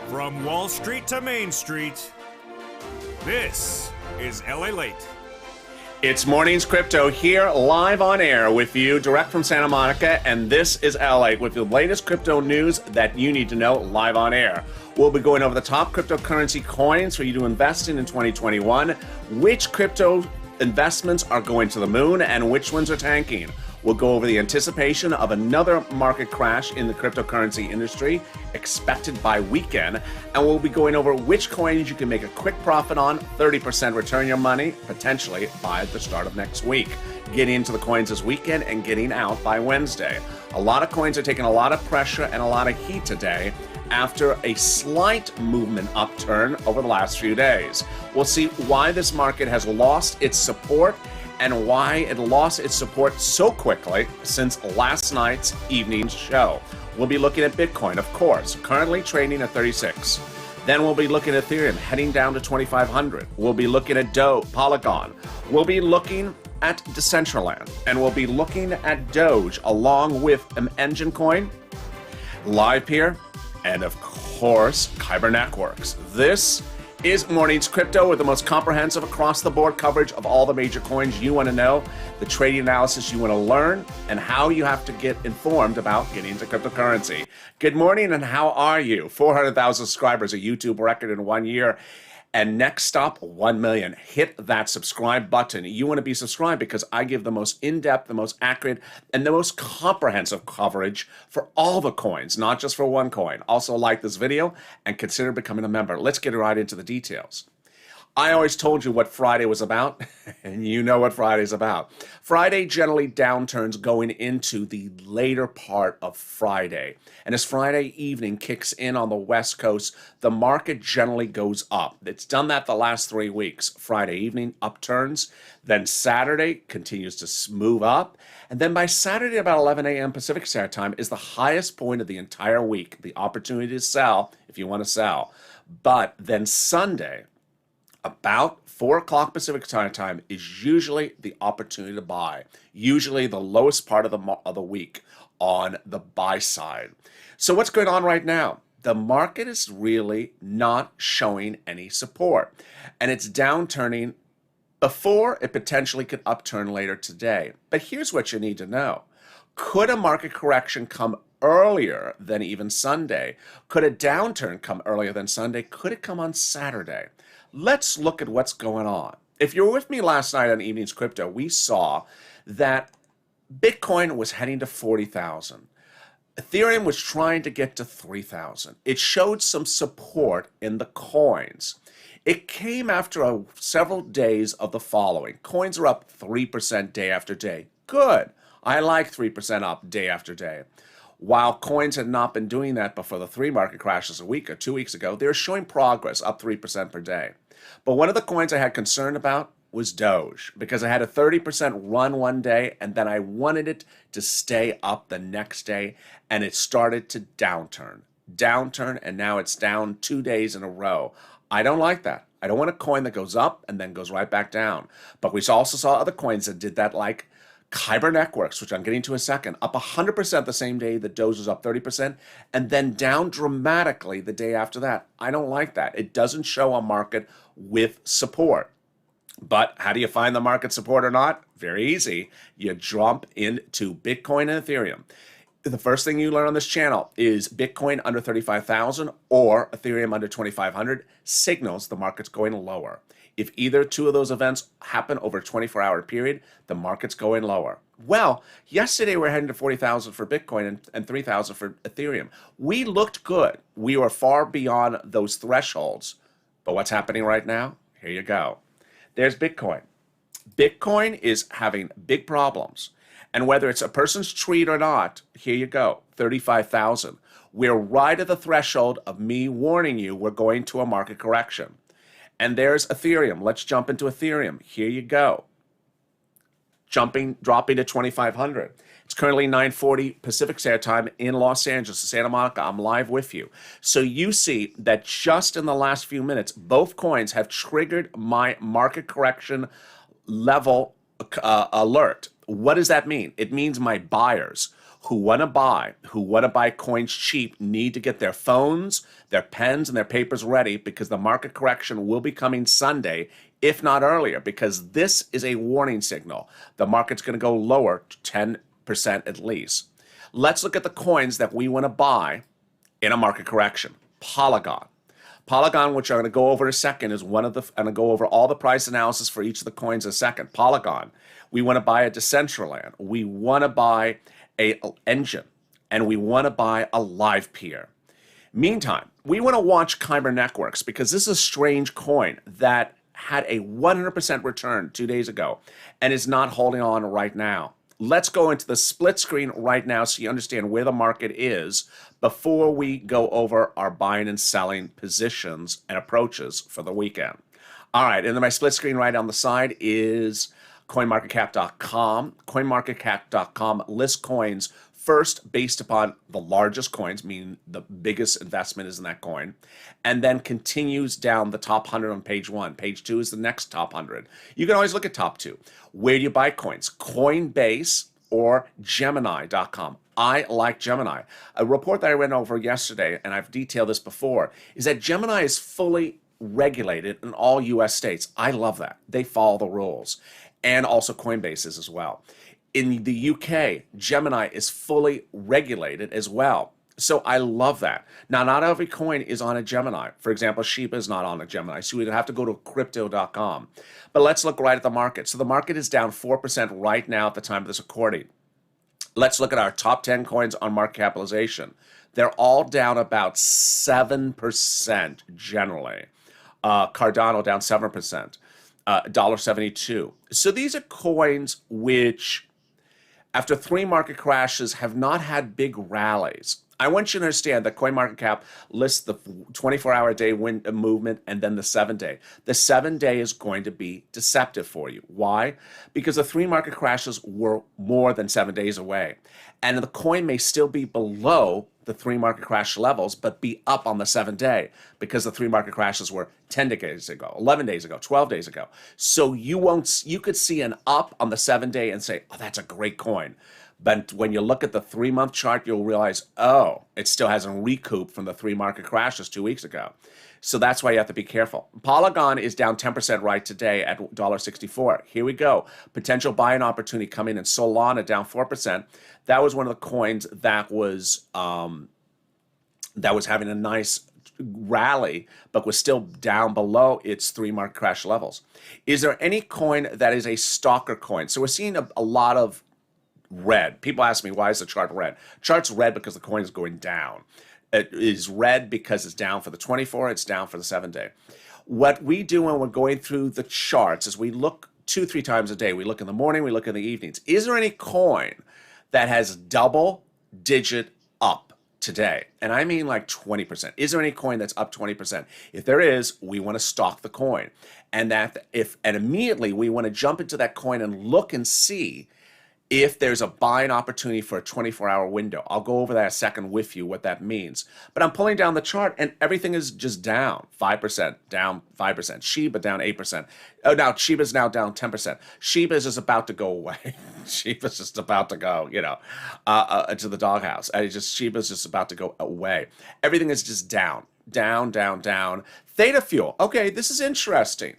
From Wall Street to Main Street, this is LALATE. It's Mornings Crypto here, live on air with you, direct from Santa Monica, and this is LALATE with the latest crypto news that you need to know live on air. We'll be going over the top cryptocurrency coins for you to invest in 2021, which crypto investments are going to the moon, and which ones are tanking. We'll go over the anticipation of another market crash in the cryptocurrency industry expected by weekend, and we'll be going over which coins you can make a quick profit on, 30% return your money, potentially by the start of next week. Getting into the coins this weekend and getting out by Wednesday. A lot of coins are taking a lot of pressure and a lot of heat today after a slight movement upturn over the last few days. We'll see why this market has lost its support and why it lost its support so quickly since last night's evening's show. We'll be looking at Bitcoin, of course, currently trading at 36. Then we'll be looking at Ethereum, heading down to 2,500. We'll be looking at Polygon. We'll be looking at Decentraland, and we'll be looking at Doge along with an engine coin, Live here, and of course, Kyber Networks. This is Mornings Crypto with the most comprehensive across-the-board coverage of all the major coins you want to know, the trading analysis you want to learn, and how you have to get informed about getting into cryptocurrency. Good morning, and how are you? 400,000 subscribers, a YouTube record in 1 year. And next stop, 1 million. Hit that subscribe button. You want to be subscribed because I give the most in-depth, the most accurate, and the most comprehensive coverage for all the coins, not just for one coin. Also like this video and consider becoming a member. Let's get right into the details. I always told you what Friday was about, and you know what Friday's about. Friday generally downturns going into the later part of Friday. And as Friday evening kicks in on the West Coast, the market generally goes up. It's done that the last 3 weeks. Friday evening upturns, then Saturday continues to move up, and then by Saturday about 11 a.m. Pacific Standard Time is the highest point of the entire week, the opportunity to sell if you want to sell. But then Sunday, about 4 o'clock Pacific Standard Time is usually the opportunity to buy, usually the lowest part of the week on the buy side. So what's going on right now? The market is really not showing any support, and it's downturning before it potentially could upturn later today. But here's what you need to know. Could a market correction come earlier than even Sunday? Could a downturn come earlier than Sunday? Could it come on Saturday? Let's look at what's going on. If you were with me last night on Evenings Crypto, we saw that Bitcoin was heading to 40,000. Ethereum was trying to get to 3,000. It showed some support in the coins. It came after several days of the following. Coins are up 3% day after day. Good. I like 3% up day after day. While coins had not been doing that before the 3 market crashes a week or 2 weeks ago, they were showing progress, up 3% per day. But one of the coins I had concern about was Doge, because I had a 30% run one day, and then I wanted it to stay up the next day, and it started to downturn, and now it's down 2 days in a row. I don't like that. I don't want a coin that goes up and then goes right back down. But we also saw other coins that did that, like Kyber Networks, which I'm getting to in a second, up 100% the same day that Doge was up 30%, and then down dramatically the day after that. I don't like that. It doesn't show a market with support. But how do you find the market support or not? Very easy. You jump into Bitcoin and Ethereum. The first thing you learn on this channel is Bitcoin under 35,000 or Ethereum under 2,500 signals the market's going lower. If either two of those events happen over a 24-hour period, the market's going lower. Well, yesterday we're heading to 40,000 for Bitcoin and 3,000 for Ethereum. We looked good. We were far beyond those thresholds. But what's happening right now? Here you go. There's Bitcoin. Bitcoin is having big problems. And whether it's a person's tweet or not, here you go, 35,000. We're right at the threshold of me warning you we're going to a market correction. And there's Ethereum. Let's jump into Ethereum. Here you go. Dropping to 2,500. It's currently 9:40 Pacific Standard Time in Los Angeles, Santa Monica. I'm live with you. So you see that just in the last few minutes, both coins have triggered my market correction level alert. What does that mean? It means my buyers who want to buy coins cheap need to get their phones, their pens, and their papers ready because the market correction will be coming Sunday, if not earlier, because this is a warning signal. The market's going to go lower to 10% at least. Let's look at the coins that we want to buy in a market correction. Polygon. Polygon, which I'm going to go over in a second, is one of the, I'm going to go over all the price analysis for each of the coins in a second. Polygon. We want to buy a Decentraland. We want to buy a engine, and we want to buy a live peer. Meantime, we want to watch Kyber Networks because this is a strange coin that had a 100% return 2 days ago and is not holding on right now. Let's go into the split screen right now so you understand where the market is before we go over our buying and selling positions and approaches for the weekend. All right, and then my split screen right on the side is CoinMarketCap.com. CoinMarketCap.com lists coins first based upon the largest coins, meaning the biggest investment is in that coin, and then continues down the top 100 on page 1. Page 2 is the next top 100. You can always look at top 2. Where do you buy coins? Coinbase or Gemini.com. I like Gemini. A report that I went over yesterday, and I've detailed this before, is that Gemini is fully regulated in all U.S. states. I love that. They follow the rules. And also Coinbase is as well. In the UK, Gemini is fully regulated as well. So I love that. Now, not every coin is on a Gemini. For example, Shiba is not on a Gemini, so we'd have to go to crypto.com. But let's look right at the market. So the market is down 4% right now at the time of this recording. Let's look at our top 10 coins on market capitalization. They're all down about 7% generally. Cardano down 7%. $1.72. So these are coins which, after 3 market crashes, have not had big rallies. I want you to understand that CoinMarketCap lists the 24-hour day movement and then the 7-day. The 7-day is going to be deceptive for you. Why? Because the 3 market crashes were more than 7 days away. And the coin may still be below the 3 market crash levels, but be up on the 7-day because the 3 market crashes were 10 days ago, 11 days ago, 12 days ago. So you could see an up on the 7-day and say, oh, that's a great coin. But when you look at the 3-month chart, you'll realize, oh, it still hasn't recouped from the 3 market crashes 2 weeks ago. So that's why you have to be careful. Polygon is down 10% right today at $1.64. Here we go. Potential buying opportunity coming in. Solana down 4%. That was one of the coins that was having a nice rally, but was still down below its 3 market crash levels. Is there any coin that is a stalker coin? So we're seeing a lot of red. People ask me, why is the chart red? Chart's red because the coin is going down. It is red because it's down for the 24, it's down for the 7-day. What we do when we're going through the charts is we look 2-3 times a day. We look in the morning, we look in the evenings. Is there any coin that has double-digit up today? And I mean like 20%. Is there any coin that's up 20%? If there is, we want to stock the coin. And immediately we want to jump into that coin and look and see if there's a buying opportunity for a 24-hour window. I'll go over that in a second with you, what that means. But I'm pulling down the chart, and everything is just down 5%, down 5%. Shiba down 8%. Oh, now Shiba's now down 10%. Shiba is just about to go away. Shiba's just about to go, to the doghouse. Shiba's just about to go away. Everything is just down, down, down, down. Theta Fuel. Okay, this is interesting.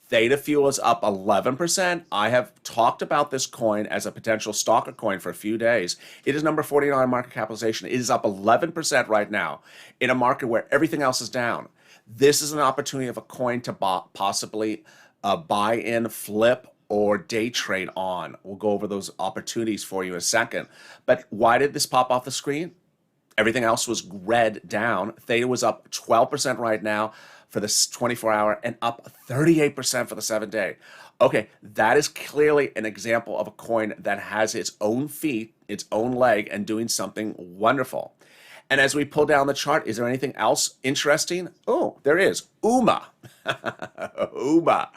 Theta Fuel is up 11%. I have talked about this coin as a potential stalker coin for a few days. It is number 49 market capitalization. It is up 11% right now in a market where everything else is down. This is an opportunity of a coin to possibly buy in, flip, or day trade on. We'll go over those opportunities for you in a second. But why did this pop off the screen? Everything else was red down. Theta was up 12% right now for this 24-hour and up 38% for the 7-day. Okay, that is clearly an example of a coin that has its own feet, its own leg, and doing something wonderful. And as we pull down the chart, is there anything else interesting? Oh, there is. UMA. UMA.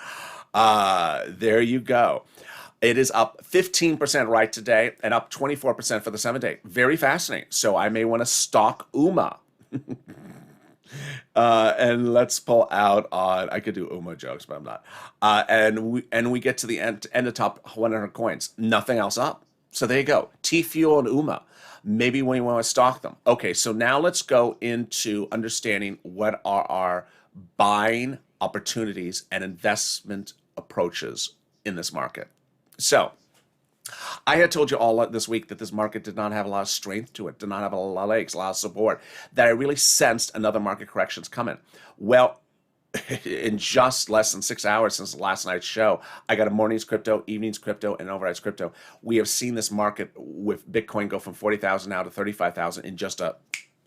There you go. It is up 15% right today and up 24% for the 7-day. Very fascinating. So I may want to stock UMA. And let's pull out on, I could do UMA jokes, but I'm not. And we get to the end of top 100 coins. Nothing else up. So there you go. T-Fuel and UMA. Maybe we want to stock them. Okay, so now let's go into understanding what are our buying opportunities and investment approaches in this market. So I had told you all this week that this market did not have a lot of strength to it, did not have a lot of legs, a lot of support, that I really sensed another market corrections coming. Well, in just less than 6 hours since last night's show, I got a morning's crypto, evening's crypto, and overnight's crypto. We have seen this market with Bitcoin go from 40,000 now to 35,000 in just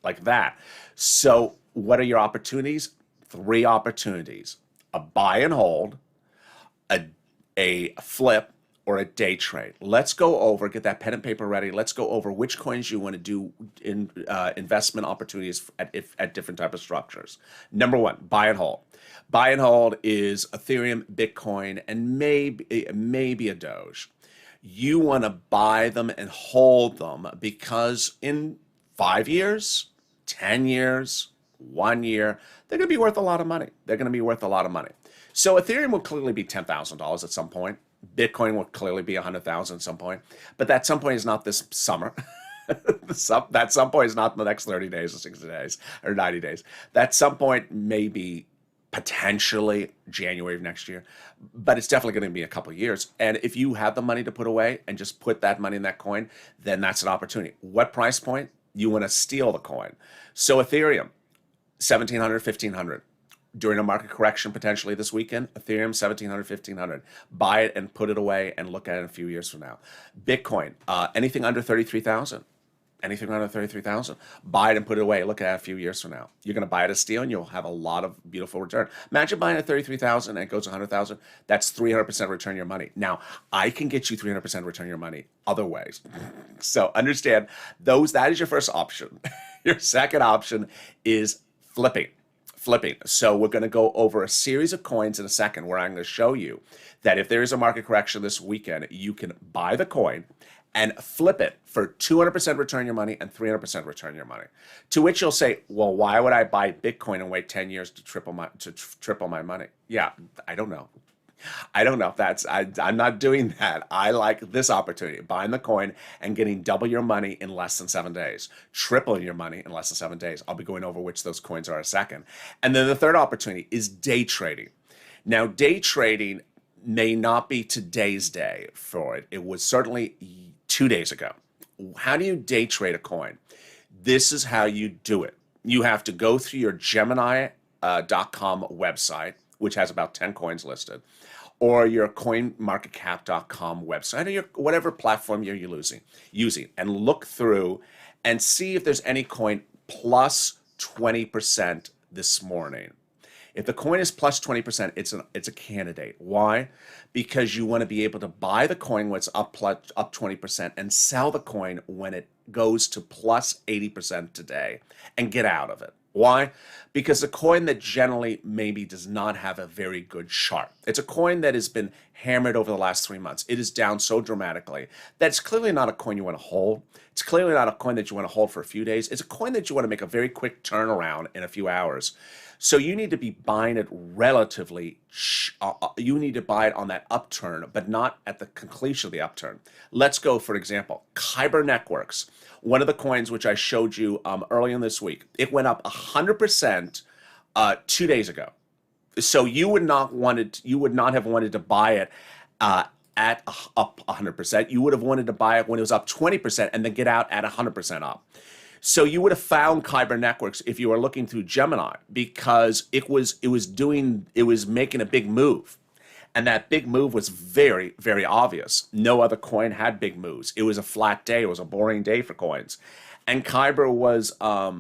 like that. So what are your opportunities? 3 opportunities: a buy and hold, a flip, or a day trade. Let's go over, get that pen and paper ready. Let's go over which coins you want to do in investment opportunities at different type of structures. Number 1, buy and hold. Buy and hold is Ethereum, Bitcoin, and maybe a Doge. You want to buy them and hold them because in 5 years, 10 years, 1 year, they're going to be worth a lot of money. They're going to be worth a lot of money. So Ethereum will clearly be $10,000 at some point. Bitcoin will clearly be 100,000 at some point, but that some point is not this summer. That some point is not in the next 30 days or 60 days or 90 days. That some point may be potentially January of next year, but it's definitely going to be a couple of years. And if you have the money to put away and just put that money in that coin, then that's an opportunity. What price point? You want to steal the coin. So Ethereum, 1,700, 1,500. During a market correction potentially this weekend, Ethereum 1,700, 1,500. Buy it and put it away and look at it a few years from now. Bitcoin, anything under 33,000. Anything under 33,000. Buy it and put it away. Look at it a few years from now. You're going to buy it as steal and you'll have a lot of beautiful return. Imagine buying at 33,000 and it goes to 100,000. That's 300% return your money. Now, I can get you 300% return your money other ways. So understand that is your first option. Your second option is flipping. So we're going to go over a series of coins in a second where I'm going to show you that if there is a market correction this weekend, you can buy the coin and flip it for 200% return your money and 300% return your money. To which you'll say, well, why would I buy Bitcoin and wait 10 years to triple my money? Yeah, I don't know. I'm not doing that. I like this opportunity, buying the coin and getting double your money in less than 7 days, tripling your money in less than 7 days. I'll be going over which those coins are in a second. And then the third opportunity is day trading. Now, day trading may not be today's day for it. It was certainly 2 days ago. How do you day trade a coin? This is how you do it. You have to go through your Gemini.com website, which has about 10 coins listed, or your coinmarketcap.com website, or your whatever platform you're using, and look through and see if there's any coin plus 20% this morning. If the coin is plus 20%, it's a candidate. Why? Because you want to be able to buy the coin when it's up 20% and sell the coin when it goes to plus 80% today and get out of it. Why? Because a coin that generally maybe does not have a very good chart. It's a coin that has been hammered over the last 3 months. It is down so dramatically that it's clearly not a coin you want to hold. It's clearly not a coin that you want to hold for a few days. It's a coin that you want to make a very quick turnaround in a few hours. So you need to be buying it relatively, you need to buy it on that upturn, but not at the conclusion of the upturn. Let's go, for example, Kyber Networks, one of the coins which I showed you early in this week. It went up 100% 2 days ago. So you would not have wanted to buy it at up 100%. You would have wanted to buy it when it was up 20% and then get out at 100% up. So you would have found Kyber Networks if you were looking through Gemini, because it was making a big move. And that big move was very, very obvious. No other coin had big moves. It was a flat day. It was a boring day for coins. And Kyber was, I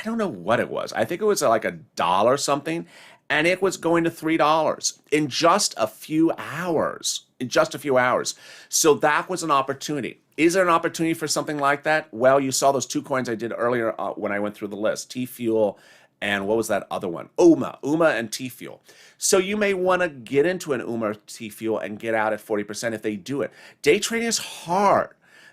don't know what it was. I think it was like $1 something. And it was going to $3 in just a few hours. So that was an opportunity. Is there an opportunity for something like that? Well, you saw those 2 coins I did earlier when I went through the list, T-Fuel and what was that other one? UMA and T-Fuel. So you may want to get into an UMA or T-Fuel and get out at 40% if they do it. Day trading is hard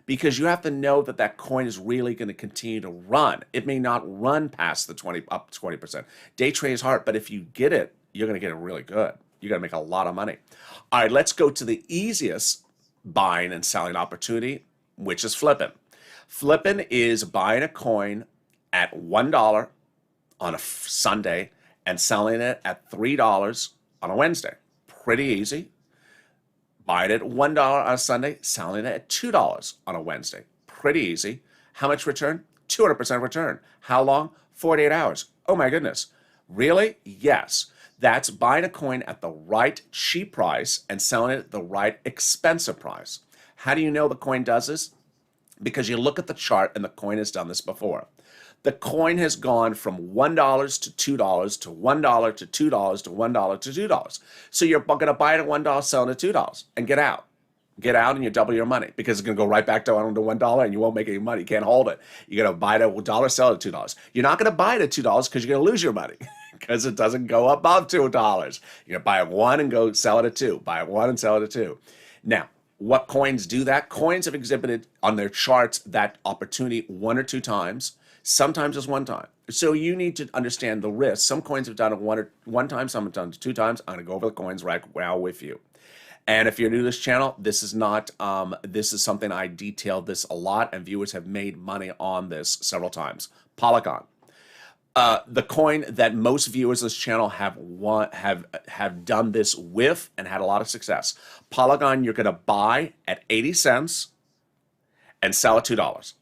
because you have to know that that coin is really going to continue to run. It may not run past the 20%. Day trading is hard, but if you get it, you're going to get it really good. You're going to make a lot of money. All right, let's go to the easiest buying and selling opportunity. which is flipping. Flipping is buying a coin at $1 on a Sunday and selling it at $3 on a Wednesday. Pretty easy. Buy it at $1 on a Sunday, selling it at $2 on a Wednesday. Pretty easy. How much return? 200% return. How long? 48 hours. Oh my goodness. Really? Yes. That's buying a coin at the right cheap price and selling it at the right expensive price. How do you know the coin does this? Because you look at the chart and the coin has done this before. The coin has gone from $1 to $2 to $1 to $2 to $1 to $2. So you're going to buy it at $1, sell it at $2, and get out. Get out and you double your money because it's going to go right back down to $1 and you won't make any money. You can't hold it. You're going to buy it at $1, sell it at $2. You're not going to buy it at $2 because you're going to lose your money because it doesn't go above $2. You're going to buy it 1 and go sell it at 2. Buy it 1 and sell it at 2. Now, what coins do that? Coins have exhibited on their charts that opportunity 1 or 2 times. Sometimes it's 1 time. So you need to understand the risk. Some coins have done it one time, some have done it 2 times. I'm going to go over the coins right now with you. And if you're new to this channel, this is not, this is something I detailed this a lot, and viewers have made money on this several times. Polygon. The coin that most viewers of this channel have done this with and had a lot of success. Polygon, you're going to buy at 80 cents and sell at $2.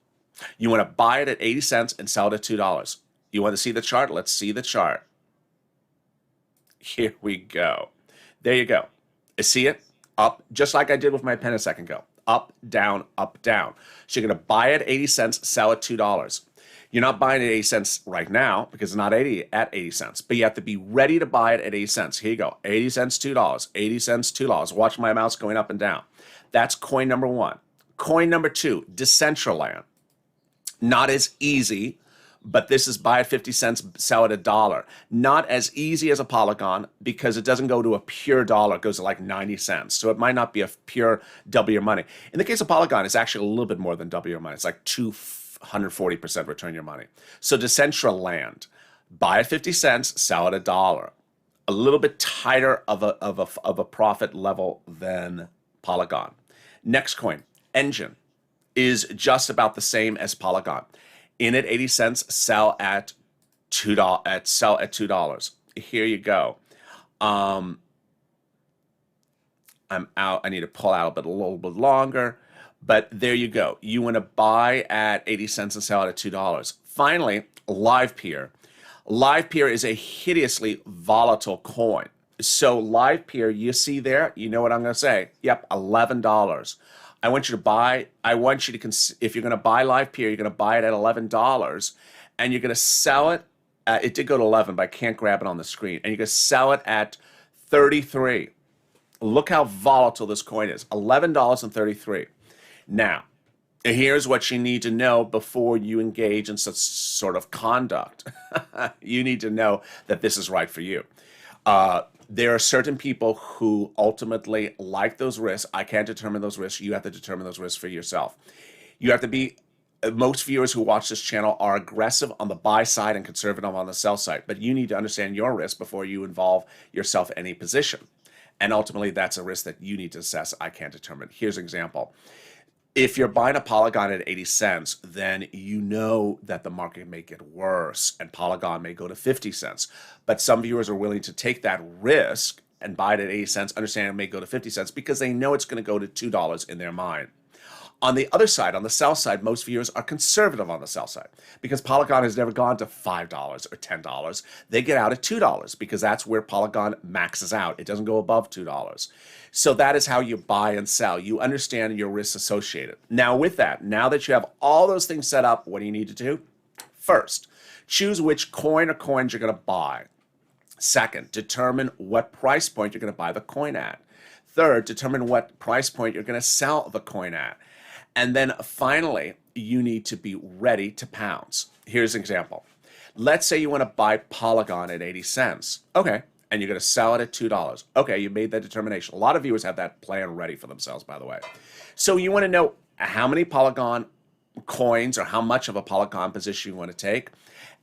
You want to buy it at 80 cents and sell it at $2. You want to see the chart? Let's see the chart. Here we go. There you go. See it? Up, just like I did with my pen a second ago. Up, down, up, down. So you're going to buy it at 80 cents, sell at $2. You're not buying it at 80 cents right now because it's not at 80 cents, but you have to be ready to buy it at 80 cents. Here you go. 80 cents, $2. 80 cents, $2. Watch my mouse going up and down. That's coin number 1. Coin number 2, Decentraland. Not as easy, but this is buy at 50 cents, sell at $1. Not as easy as a Polygon because it doesn't go to a pure dollar. It goes to like 90 cents. So it might not be a pure double your money. In the case of Polygon, it's actually a little bit more than double your money. It's like 240% return your money. So Decentraland, buy at 50 cents, sell at $1. A little bit tighter of a profit level than Polygon. Next coin, Engine, is just about the same as Polygon. In at 80 cents, sell at $2. Here you go. I'm out. I need to pull out a little bit longer, but there you go. You want to buy at 80 cents and sell it at $2. Finally, LivePeer. LivePeer is a hideously volatile coin. So LivePeer, you see there, you know what I'm going to say. Yep, $11. I want you to if you're going to buy LivePeer, you're going to buy it at $11 and you're going to sell it. It did go to 11, but I can't grab it on the screen. And you're going to sell it at 33. Look how volatile this coin is, $11.33. Now, here's what you need to know before you engage in such sort of conduct. You need to know that this is right for you. There are certain people who ultimately like those risks. I can't determine those risks. You have to determine those risks for yourself. You have to be, most viewers who watch this channel are aggressive on the buy side and conservative on the sell side, but you need to understand your risk before you involve yourself in any position. And ultimately, that's a risk that you need to assess. I can't determine. Here's an example. If you're buying a Polygon at 80 cents, then you know that the market may get worse and Polygon may go to 50 cents. But some viewers are willing to take that risk and buy it at 80 cents, understand it may go to 50 cents because they know it's going to go to $2 in their mind. On the other side, on the sell side, most viewers are conservative on the sell side because Polygon has never gone to $5 or $10. They get out at $2 because that's where Polygon maxes out. It doesn't go above $2. So that is how you buy and sell. You understand your risks associated. Now with that, now that you have all those things set up, what do you need to do? First, choose which coin or coins you're going to buy. Second, determine what price point you're going to buy the coin at. Third, determine what price point you're going to sell the coin at. And then finally, you need to be ready to pounce. Here's an example. Let's say you want to buy Polygon at 80 cents. Okay. And you're going to sell it at $2. Okay, you made that determination. A lot of viewers have that plan ready for themselves, by the way. So you want to know how many Polygon coins or how much of a Polygon position you want to take.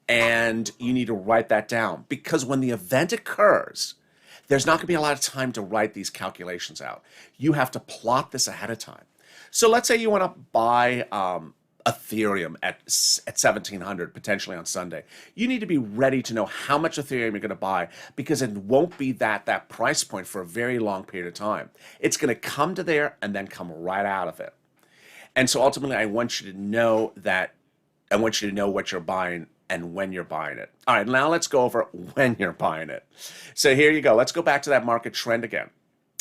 And you need to write that down because when the event occurs, there's not going to be a lot of time to write these calculations out. You have to plot this ahead of time. So let's say you want to buy Ethereum at 1700 potentially on Sunday. You need to be ready to know how much Ethereum you're going to buy, because it won't be that price point for a very long period of time. It's going to come to there and then come right out of it. And so ultimately, I want you to know that. I want you to know what you're buying and when you're buying it. All right, now let's go over when you're buying it. So here you go. Let's go back to that market trend again.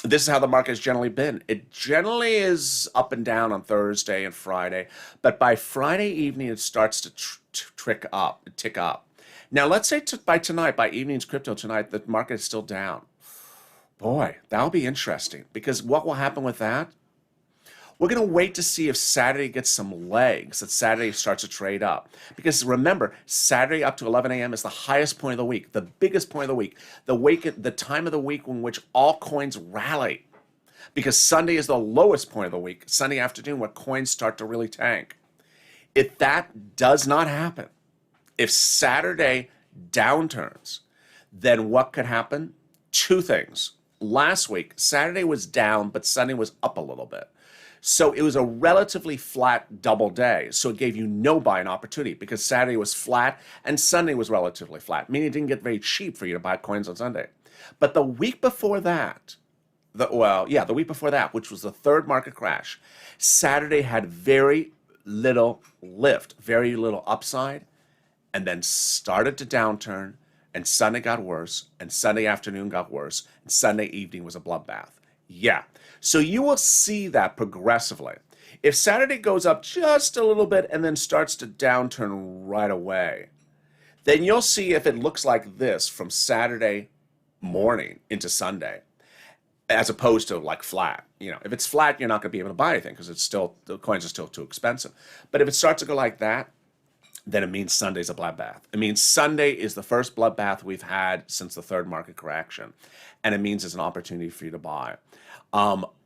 This is how the market has generally been. It generally is up and down on Thursday and Friday, but by Friday evening, it starts to tick up. Now, let's say by tonight, by evening's crypto tonight, the market is still down. Boy, that'll be interesting, because what will happen with that? We're going to wait to see if Saturday gets some legs, that Saturday starts to trade up. Because remember, Saturday up to 11 a.m. is the highest point of the week, the biggest point of the week, the time of the week in which all coins rally. Because Sunday is the lowest point of the week, Sunday afternoon, where coins start to really tank. If that does not happen, if Saturday downturns, then what could happen? Two things. Last week, Saturday was down, but Sunday was up a little bit. So it was a relatively flat double day. So it gave you no buying opportunity, because Saturday was flat and Sunday was relatively flat, meaning it didn't get very cheap for you to buy coins on Sunday. But the week before that, the week before that, which was the third market crash, Saturday had very little lift, very little upside, and then started to downturn, and Sunday got worse, and Sunday afternoon got worse, and Sunday evening was a bloodbath. Yeah. So you will see that progressively. If Saturday goes up just a little bit and then starts to downturn right away, then you'll see if it looks like this from Saturday morning into Sunday, as opposed to like flat. You know, if it's flat, you're not going to be able to buy anything, because the coins are still too expensive. But if it starts to go like that, then it means Sunday's a bloodbath. It means Sunday is the first bloodbath we've had since the third market correction, and it means it's an opportunity for you to buy.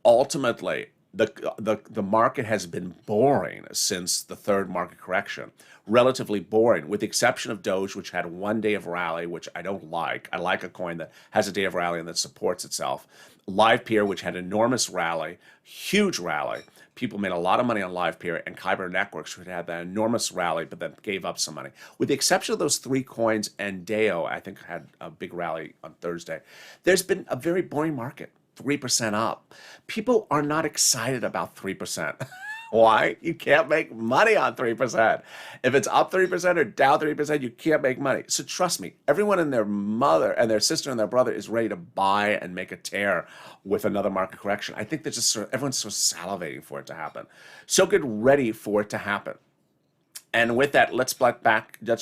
Ultimately, the market has been boring since the third market correction. Relatively boring, with the exception of Doge, which had 1 day of rally, which I don't like. I like a coin that has a day of rally and that supports itself. LivePeer, which had enormous rally, huge rally. People made a lot of money on LivePeer, and Kyber Networks, which had that enormous rally, but then gave up some money. With the exception of those three coins, and Deo, I think, had a big rally on Thursday. There's been a very boring market. 3% up. People are not excited about 3%. Why? You can't make money on 3%. If it's up 3% or down 3%, you can't make money. So trust me, everyone and their mother and their sister and their brother is ready to buy and make a tear with another market correction. I think that just everyone's so salivating for it to happen. So get ready for it to happen. And with that, let's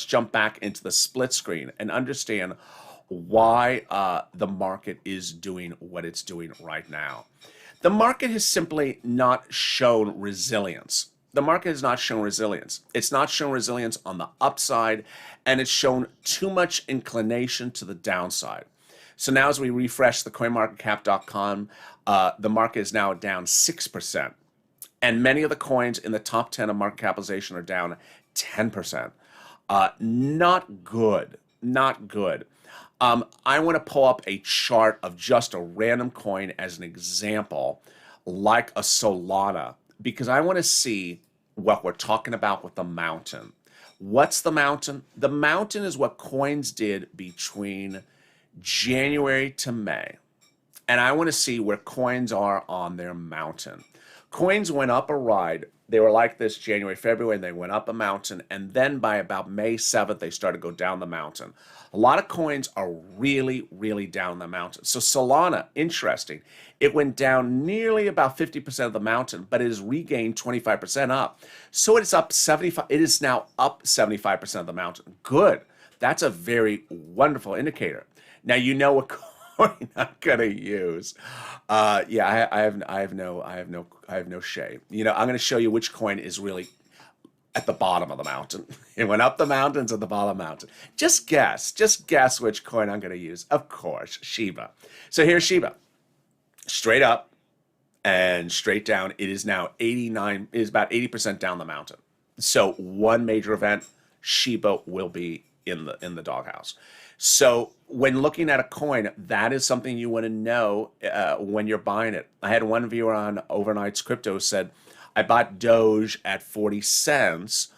jump back into the split screen and understand why the market is doing what it's doing right now. The market has simply not shown resilience. The market has not shown resilience. It's not shown resilience on the upside, and it's shown too much inclination to the downside. So now as we refresh the coinmarketcap.com, the market is now down 6%. And many of the coins in the top 10 of market capitalization are down 10%. Not good. Not good. I want to pull up a chart of just a random coin as an example, like a Solana, because I want to see what we're talking about with the mountain. What's the mountain? The mountain is what coins did between January to May. And I want to see where coins are on their mountain. Coins went up a ride. They were like this January, February, and they went up a mountain. And then by about May 7th, they started to go down the mountain. A lot of coins are really, really down the mountain. So Solana, interesting. It went down nearly about 50% of the mountain, but it has regained 25% up. So it's up 75. It is now up 75% of the mountain. Good. That's a very wonderful indicator. Now you know what coin I'm gonna use. I have no shame. You know, I'm gonna show you which coin is really at the bottom of the mountain. It went up the mountains at the bottom of the mountain. Just guess which coin I'm gonna use. Of course, Shiba. So here's Shiba. Straight up and straight down. It is now 89. It is about 80% down the mountain. So one major event, Shiba will be in the doghouse. So when looking at a coin, that is something you want to know when you're buying it. I had one viewer on Overnight's Crypto said, I bought Doge at 40 cents.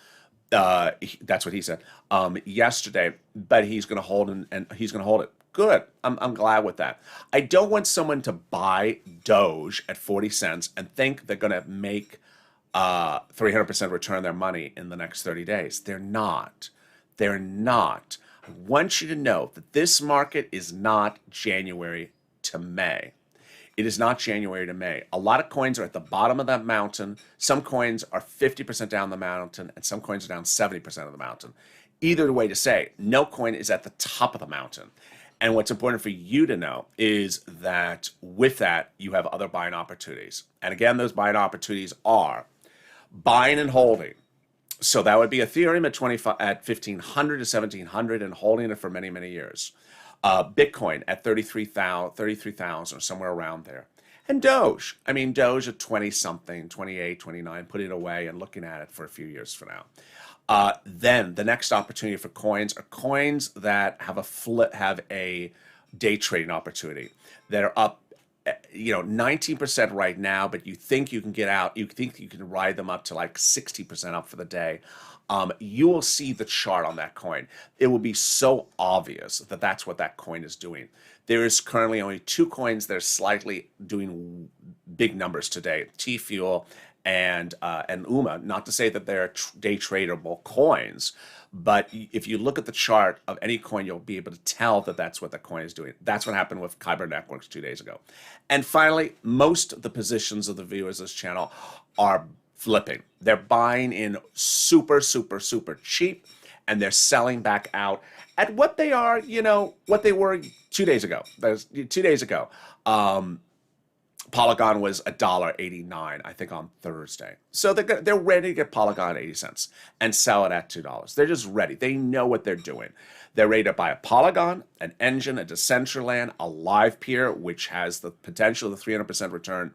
That's what he said yesterday, but he's going to hold and he's going to hold it. Good. I'm glad with that. I don't want someone to buy Doge at 40 cents and think they're going to make 300% return their money in the next 30 days. They're not. They're not. I want you to know that this market is not January to May. It is not January to May. A lot of coins are at the bottom of that mountain. Some coins are 50% down the mountain, and some coins are down 70% of the mountain. Either way to say, no coin is at the top of the mountain. And what's important for you to know is that with that, you have other buying opportunities. And again, those buying opportunities are buying and holding. So that would be Ethereum at 1,500 to 1,700 and holding it for many, many years. Bitcoin at 33,000 or somewhere around there. And Doge. I mean, Doge at 20-something, 28, 29, put it away and looking at it for a few years for now. Then the next opportunity for coins are coins that have a day trading opportunity that are up 19% right now, but you think you can get out, you think you can ride them up to like 60% up for the day. You will see the chart on that coin. It will be so obvious that that's what that coin is doing. There is currently only 2 coins that are slightly doing big numbers today, T-Fuel and UMA. Not to say that they're day tradable coins, but if you look at the chart of any coin, you'll be able to tell that that's what the coin is doing. That's what happened with Kyber Networks 2 days ago. And finally, most of the positions of the viewers of this channel are flipping. They're buying in super, super, super cheap, and they're selling back out at what they are, what they were 2 days ago. 2 days ago. Polygon was $1.89, I think, on Thursday. So they're ready to get Polygon at 80 cents and sell it at $2. They're just ready. They know what they're doing. They're ready to buy a Polygon, an Engine, a Decentraland, a Live Peer, which has the potential of the 300% return.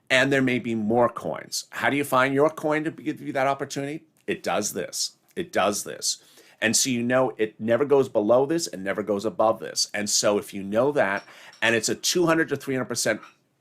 And there may be more coins. How do you find your coin to give you that opportunity? It does this. It does this. And so it never goes below this and never goes above this. And so if you know that, and it's a 200 to 300%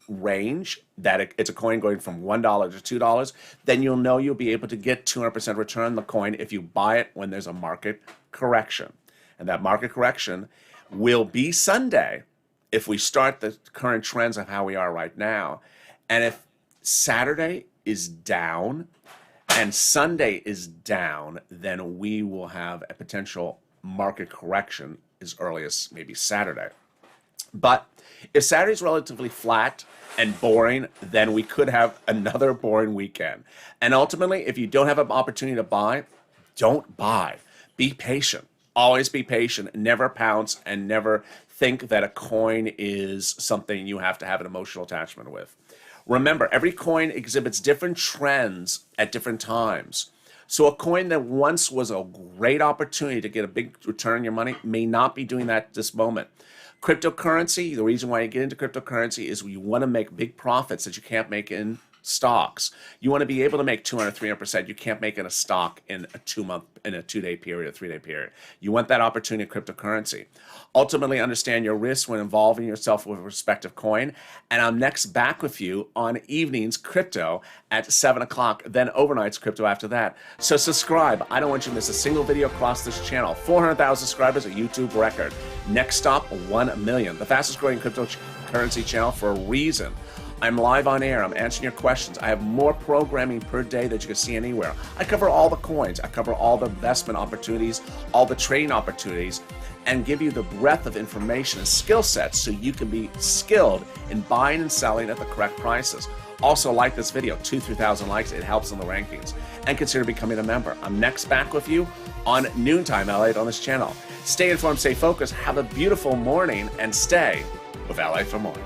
range, that it's a coin going from $1 to $2, then you'll know you'll be able to get 200% return on the coin if you buy it when there's a market correction. And that market correction will be Sunday if we start the current trends of how we are right now. And if Saturday is down and Sunday is down, then we will have a potential market correction as early as maybe Saturday. But if Saturday's relatively flat and boring, then we could have another boring weekend. And ultimately, if you don't have an opportunity to buy, don't buy. Be patient. Always be patient. Never pounce and never think that a coin is something you have to have an emotional attachment with. Remember, every coin exhibits different trends at different times. So a coin that once was a great opportunity to get a big return on your money may not be doing that at this moment. Cryptocurrency, the reason why you get into cryptocurrency is you want to make big profits that you can't make in stocks. You want to be able to make 200, 300% you can't make in a stock in a 2-day period, a 3-day period. You want that opportunity in cryptocurrency. Ultimately, understand your risks when involving yourself with a respective coin. And I'm next back with you on evenings crypto at 7 o'clock, then overnights crypto after that. So subscribe. I don't want you to miss a single video across this channel. 400,000 subscribers, a YouTube record. Next stop, 1 million. The fastest growing cryptocurrency channel for a reason. I'm live on air. I'm answering your questions. I have more programming per day that you can see anywhere. I cover all the coins. I cover all the investment opportunities, all the trading opportunities, and give you the breadth of information and skill sets so you can be skilled in buying and selling at the correct prices. Also, like this video, 2,000-3,000 likes. It helps in the rankings. And consider becoming a member. I'm next back with you on noontime LA on this channel. Stay informed, stay focused, have a beautiful morning, and stay with LA for more.